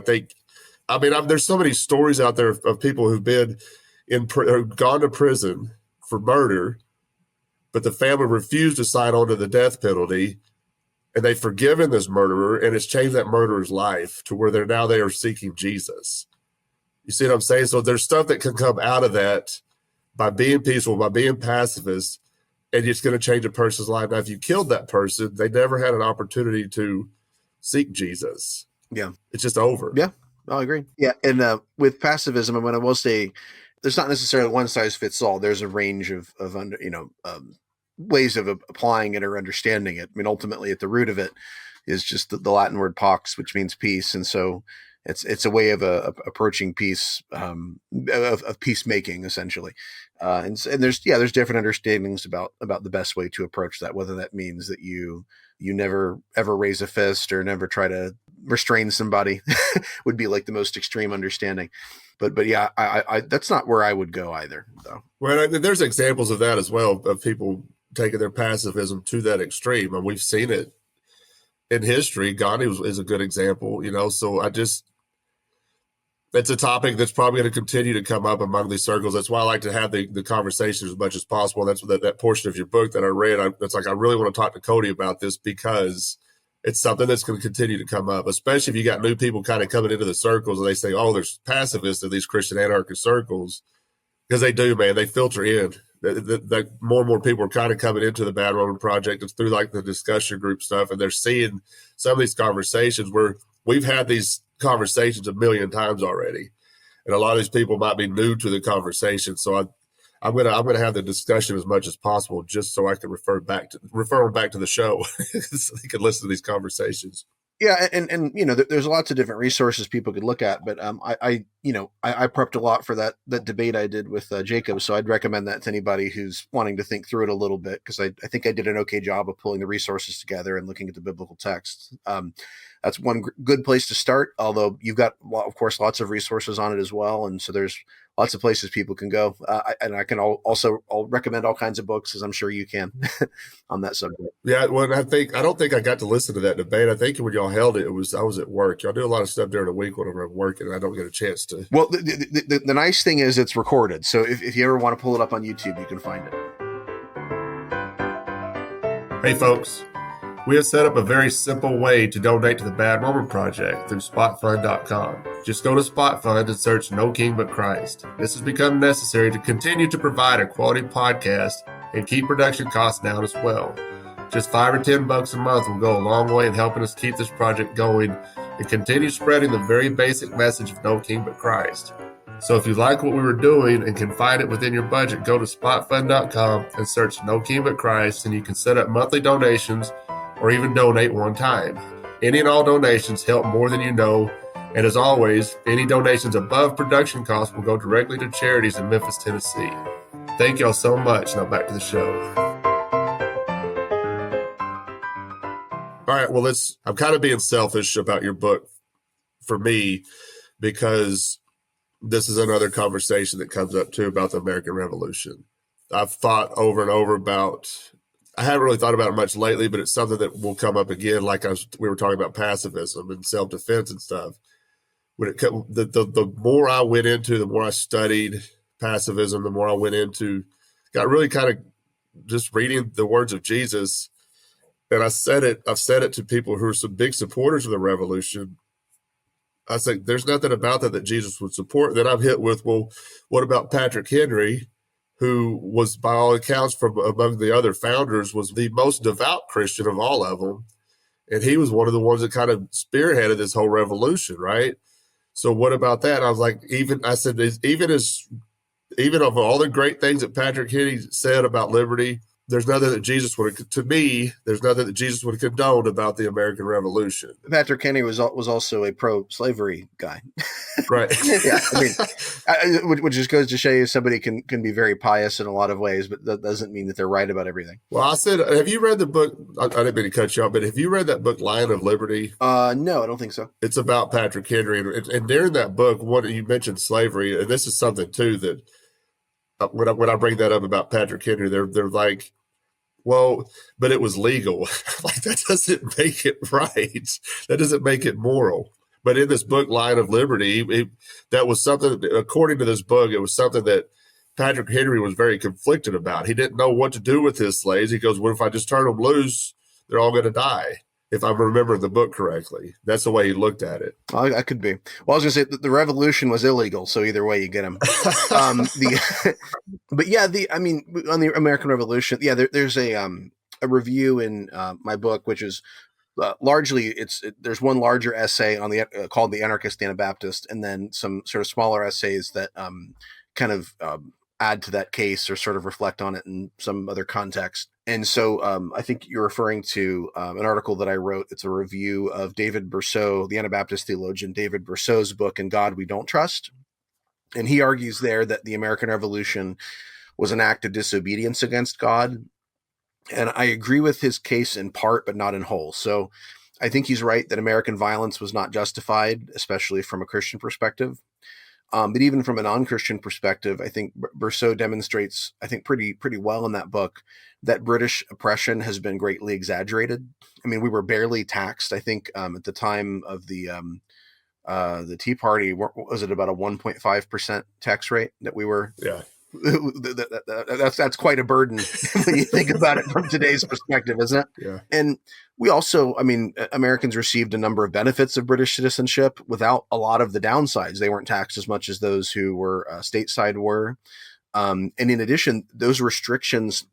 There's so many stories out there of people who've been gone to prison for murder, but the family refused to sign on to the death penalty, and they've forgiven this murderer, and it's changed that murderer's life to where they are seeking Jesus. You see what I'm saying? So there's stuff that can come out of that by being peaceful, by being pacifist, and it's going to change a person's life. Now, if you killed that person, they never had an opportunity to seek Jesus. Yeah. It's just over. Yeah. I agree. Yeah. And with pacifism, I will say there's not necessarily one size fits all. There's a range of ways of applying it or understanding it. Ultimately at the root of it is just the Latin word pax, which means peace. And so it's a way of approaching peace, of peacemaking, essentially. And there's different understandings about the best way to approach that, whether that means that you never ever raise a fist or never try to restrain somebody would be like the most extreme understanding. But yeah, I that's not where I would go either, though. Well, there's examples of that as well, of people taking their pacifism to that extreme, and we've seen it in history. Gandhi is a good example, So it's a topic that's probably going to continue to come up among these circles. That's why I like to have the conversation as much as possible. That's that portion of your book that I read. I really want to talk to Cody about this, because it's something that's going to continue to come up, especially if you got new people kind of coming into the circles and they say, oh, there's pacifists in these Christian anarchist circles, because they do, man. They filter in. That more and more people are kind of coming into the Bad Roman Project. It's through like the discussion group stuff, and they're seeing some of these conversations where we've had these conversations a million times already, and a lot of these people might be new to the conversation. So I'm gonna have the discussion as much as possible, just so I can refer them back to the show, so they can listen to these conversations. Yeah, and there's lots of different resources people could look at, but I prepped a lot for that debate I did with Jacob, so I'd recommend that to anybody who's wanting to think through it a little bit, because I think I did an okay job of pulling the resources together and looking at the biblical text. That's one good place to start, although you've got, of course, lots of resources on it as well, and so there's lots of places people can go. I'll recommend all kinds of books, as I'm sure you can, on that subject. Yeah, well, I don't think I got to listen to that debate. I think when y'all held it, I was at work. Y'all do a lot of stuff during the week whenever I'm working, and I don't get a chance to. Well, the nice thing is it's recorded, so if you ever want to pull it up on YouTube, you can find it. Hey, folks. We have set up a very simple way to donate to the Bad Roman Project through spotfund.com. Just go to SpotFund and search No King But Christ. This has become necessary to continue to provide a quality podcast and keep production costs down as well. Just $5 or $10 a month will go a long way in helping us keep this project going and continue spreading the very basic message of No King But Christ. So if you like what we were doing and can find it within your budget, go to spotfund.com and search No King But Christ, and you can set up monthly donations or even donate one time. Any and all donations help more than you know. And as always, any donations above production costs will go directly to charities in Memphis, Tennessee. Thank y'all so much. Now back to the show. All right, well, I'm kind of being selfish about your book for me, because this is another conversation that comes up too about the American Revolution. I've thought over and over about, I haven't really thought about it much lately, but it's something that will come up again. Like we were talking about pacifism and self-defense and stuff. When the more I went into, the more I studied pacifism, the more I went into, got really kind of just reading the words of Jesus. And I've said it to people who are some big supporters of the revolution. I say, there's nothing about that Jesus would support. Then I'm hit with, well, what about Patrick Henry, who was, by all accounts, from among the other founders, was the most devout Christian of all of them. And he was one of the ones that kind of spearheaded this whole revolution, right? So what about that? I was like, even of all the great things that Patrick Henry said about liberty, there's nothing that Jesus would have condoned about the American Revolution. Patrick Henry was also a pro-slavery guy. Right. Yeah. I mean, which just goes to show you somebody can be very pious in a lot of ways, but that doesn't mean that they're right about everything. Well, I said, have you read the book? I didn't mean to cut you off, but have you read that book, Lion of Liberty? No, I don't think so. It's about Patrick Henry. And during that book, you mentioned slavery, and this is something too that when I bring that up about Patrick Henry, they're like, well, but it was legal. Like, that doesn't make it right. That doesn't make it moral. But in this book, Lion of Liberty, that was something, according to this book, it was something that Patrick Henry was very conflicted about. He didn't know what to do with his slaves. He goes, what if I just turn them loose? They're all going to die. If I remember the book correctly, that's the way he looked at it. I could be. Well, I was going to say the revolution was illegal, so either way you get him. But yeah, on the American Revolution, yeah, there's a review in my book, which is largely there's one larger essay on called the Anarchist Anabaptist, and then some sort of smaller essays that kind of add to that case or sort of reflect on it in some other context. And so I think you're referring to an article that I wrote. It's a review of David Berceau, the Anabaptist theologian David Berceau's book, In God We Don't Trust. And he argues there that the American Revolution was an act of disobedience against God. And I agree with his case in part, but not in whole. So I think he's right that American violence was not justified, especially from a Christian perspective. But even from a non-Christian perspective, I think Berceau demonstrates, I think pretty well in that book, that British oppression has been greatly exaggerated. I mean, we were barely taxed. I think at the time of the Tea Party, was it about a 1.5% tax rate that we were? Yeah. That's quite a burden when you think about it from today's perspective, isn't it? Yeah. And we also, Americans received a number of benefits of British citizenship without a lot of the downsides. They weren't taxed as much as those who were stateside were. And in addition, those restrictions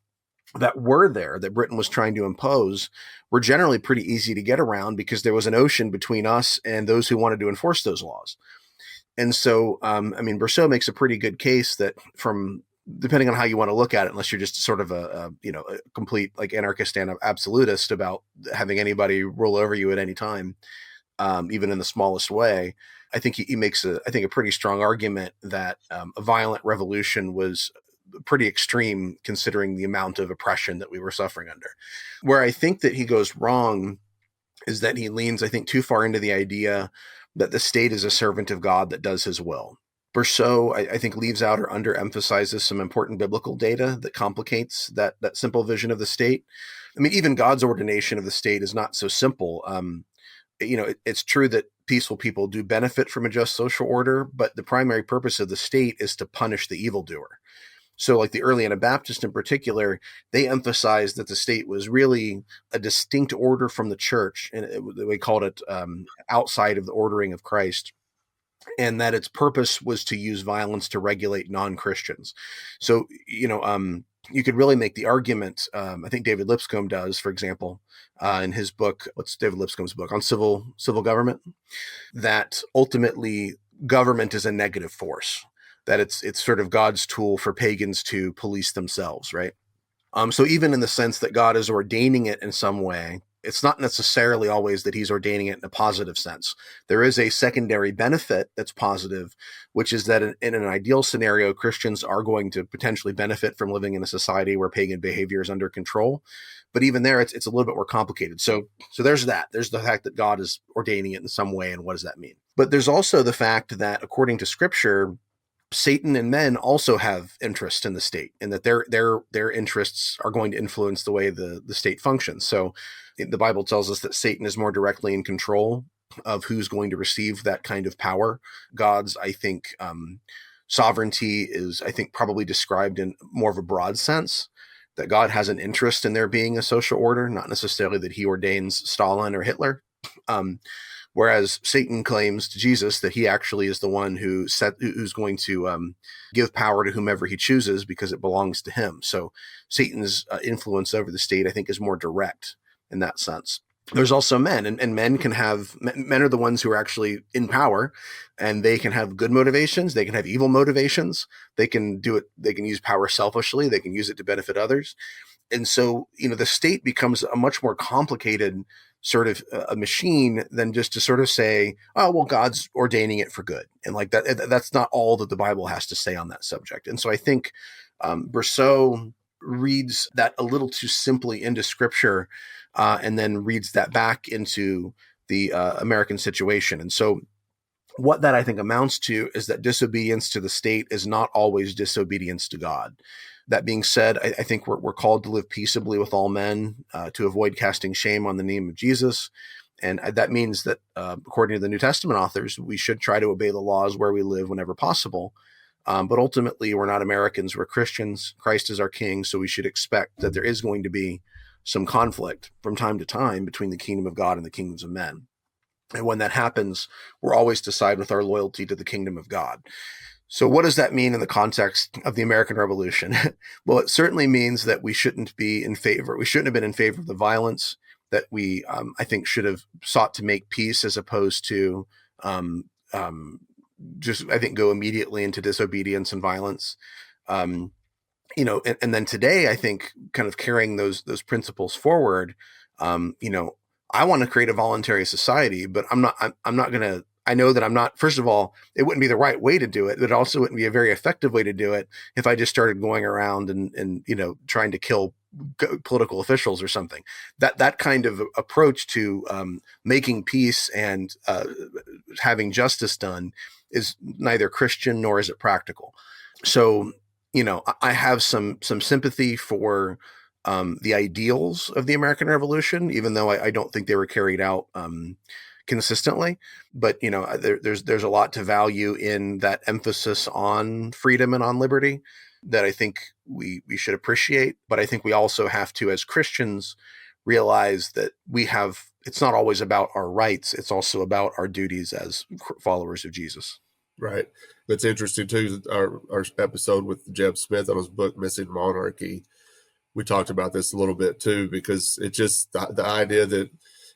that were there that Britain was trying to impose were generally pretty easy to get around because there was an ocean between us and those who wanted to enforce those laws. And so, Berceau makes a pretty good case that depending on how you want to look at it, unless you're just sort of a complete like anarchist and absolutist about having anybody roll over you at any time, even in the smallest way, I think he makes a pretty strong argument that a violent revolution was pretty extreme considering the amount of oppression that we were suffering under. Where I think that he goes wrong is that he leans, I think, too far into the idea that the state is a servant of God that does his will. Berceau, I think, leaves out or underemphasizes some important biblical data that complicates that simple vision of the state. Even God's ordination of the state is not so simple. It's true that peaceful people do benefit from a just social order, but the primary purpose of the state is to punish the evildoer. So like the early Anabaptists in particular, they emphasized that the state was really a distinct order from the church, and we called it outside of the ordering of Christ, and that its purpose was to use violence to regulate non-Christians. So, you could really make the argument, I think David Lipscomb does, for example, in his book, what's David Lipscomb's book, on civil government, that ultimately government is a negative force. that it's sort of God's tool for pagans to police themselves, right? So even in the sense that God is ordaining it in some way, it's not necessarily always that he's ordaining it in a positive sense. There is a secondary benefit that's positive, which is that in an ideal scenario, Christians are going to potentially benefit from living in a society where pagan behavior is under control. But even there, it's a little bit more complicated. So there's that. There's the fact that God is ordaining it in some way, and what does that mean? But there's also the fact that according to Scripture, Satan and men also have interest in the state, and that their interests are going to influence the way the state functions. So the Bible tells us that Satan is more directly in control of who's going to receive that kind of power. God's, I think, sovereignty is, I think, probably described in more of a broad sense, that God has an interest in there being a social order, not necessarily that he ordains Stalin or Hitler. Whereas Satan claims to Jesus that he actually is the one who's going to give power to whomever he chooses because it belongs to him. So Satan's influence over the state, I think, is more direct in that sense. There's also men, and men are the ones who are actually in power, and they can have good motivations. They can have evil motivations. They can do it. They can use power selfishly. They can use it to benefit others. And so, the state becomes a much more complicated sort of a machine than just to sort of say, oh, well, God's ordaining it for good. And like that's not all that the Bible has to say on that subject. And so I think Berceau reads that a little too simply into Scripture, and then reads that back into the American situation. And so what that I think amounts to is that disobedience to the state is not always disobedience to God. That being said, I think we're called to live peaceably with all men, to avoid casting shame on the name of Jesus. And that means that, according to the New Testament authors, we should try to obey the laws where we live whenever possible. But ultimately, we're not Americans, we're Christians. Christ is our king, so we should expect that there is going to be some conflict from time to time between the kingdom of God and the kingdoms of men. And when that happens, we're always to side with our loyalty to the kingdom of God. So what does that mean in the context of the American Revolution? Well, it certainly means that we shouldn't have been in favor of the violence, that we, I think, should have sought to make peace as opposed to just, I think, go immediately into disobedience and violence. And then today, I think, kind of carrying those principles forward, I want to create a voluntary society, but I'm not going to, I know that I'm not, first of all, it wouldn't be the right way to do it, but it also wouldn't be a very effective way to do it if I just started going around and trying to kill political officials or something. That kind of approach to making peace and having justice done is neither Christian nor is it practical. So, I have some sympathy for the ideals of the American Revolution, even though I don't think they were carried out consistently. But there's a lot to value in that emphasis on freedom and on liberty that I think we should appreciate. But I think we also have to, as Christians, realize that it's not always about our rights, it's also about our duties as followers of Jesus. Right. That's interesting too. Our episode with Jeb Smith on his book Missing Monarchy, we talked about this a little bit too, because it just the idea that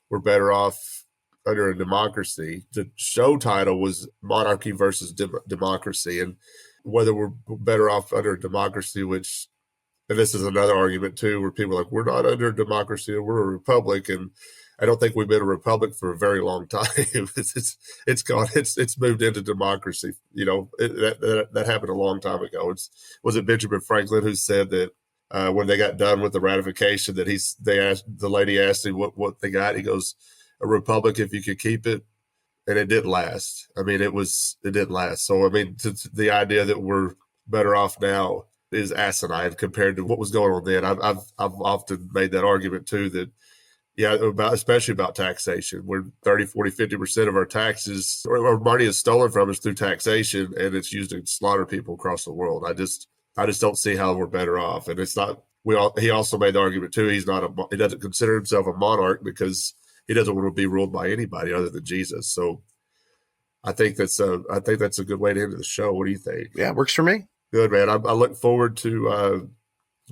we're better off under a democracy. The show title was Monarchy versus Democracy, and whether we're better off under a democracy, and this is another argument too, where people are like, we're not under a democracy, we're a republic, and I don't think we've been a republic for a very long time. It's moved into democracy. That happened a long time ago. Was it Benjamin Franklin who said that when they got done with the ratification, that the lady asked him what they got. He goes, a republic if you could keep it, and it didn't last. I mean, it didn't last. So I mean, the idea that we're better off now is asinine compared to what was going on then. I've often made that argument too, that especially about taxation, where 30, 40, 50% of our taxes or money is stolen from us through taxation, and it's used to slaughter people across the world. I just don't see how we're better off. And it's not. He also made the argument too. He doesn't consider himself a monarch because he doesn't want to be ruled by anybody other than Jesus. So I think that's a good way to end the show. What do you think? Yeah, works for me. Good, man. I look forward to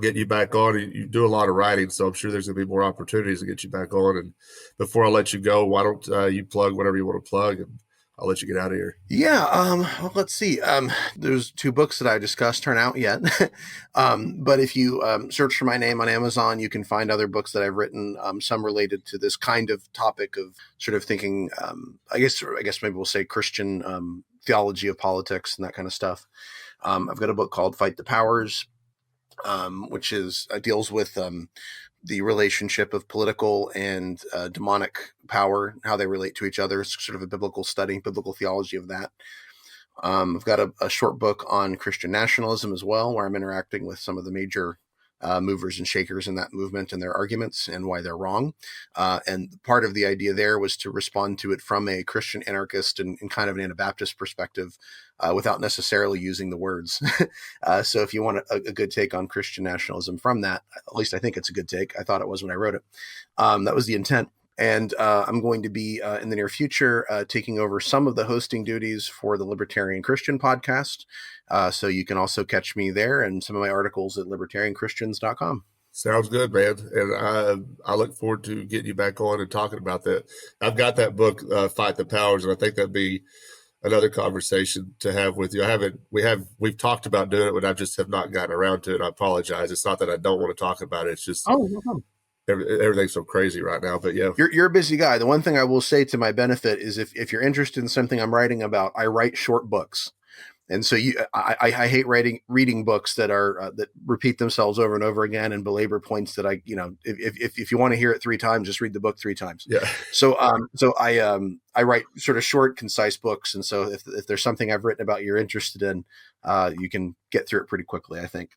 getting you back on. You do a lot of writing, so I'm sure there's going to be more opportunities to get you back on. And before I let you go, why don't you plug whatever you want to plug, and I'll let you get out of here. Yeah. Well, let's see. There's 2 books that I discussed aren't out yet. But if you search for my name on Amazon, you can find other books that I've written, some related to this kind of topic of sort of thinking, I guess maybe we'll say Christian theology of politics and that kind of stuff. I've got a book called Fight the Powers, which deals with the relationship of political and demonic power, how they relate to each other. It's sort of a biblical study, biblical theology of that. I've got a short book on Christian nationalism as well, where I'm interacting with some of the major movers and shakers in that movement and their arguments and why they're wrong. And part of the idea there was to respond to it from a Christian anarchist and kind of an Anabaptist perspective, without necessarily using the words. So if you want a good take on Christian nationalism from that, at least I think it's a good take. I thought it was when I wrote it. That was the intent. And I'm going to be in the near future taking over some of the hosting duties for the Libertarian Christian podcast. So you can also catch me there and some of my articles at libertarianchristians.com. Sounds good, man. And I look forward to getting you back on and talking about that. I've got that book, Fight the Powers, and I think that'd be another conversation to have with you. We've talked about doing it, but I just have not gotten around to it. I apologize. It's not that I don't want to talk about it. It's just everything's so crazy right now. But yeah, you're a busy guy. The one thing I will say to my benefit is if you're interested in something I'm writing about, I write short books. And so I hate reading books that are that repeat themselves over and over again and belabor points that if you want to hear it 3 times, just read the book 3 times. Yeah. So I write sort of short, concise books, and so if there's something I've written about you're interested in, you can get through it pretty quickly, I think.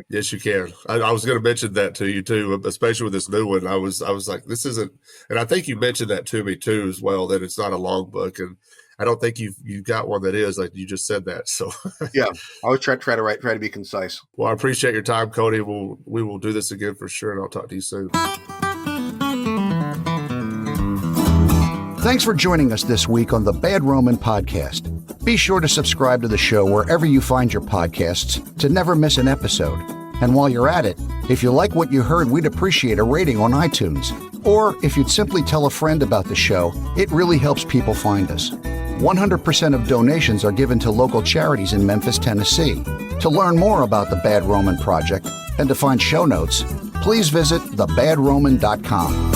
Yes, you can. I was going to mention that to you too, especially with this new one. I was like, this isn't, and I think you mentioned that to me too as well, that it's not a long book, and I don't think you've got one that is, like you just said that. So yeah, I always try to be concise. Well, I appreciate your time, Cody. We will do this again for sure, and I'll talk to you soon. Thanks for joining us this week on the Bad Roman Podcast. Be sure to subscribe to the show wherever you find your podcasts to never miss an episode. And while you're at it, if you like what you heard, we'd appreciate a rating on iTunes. Or if you'd simply tell a friend about the show, it really helps people find us. 100% of donations are given to local charities in Memphis, Tennessee. To learn more about the Bad Roman Project and to find show notes, please visit thebadroman.com.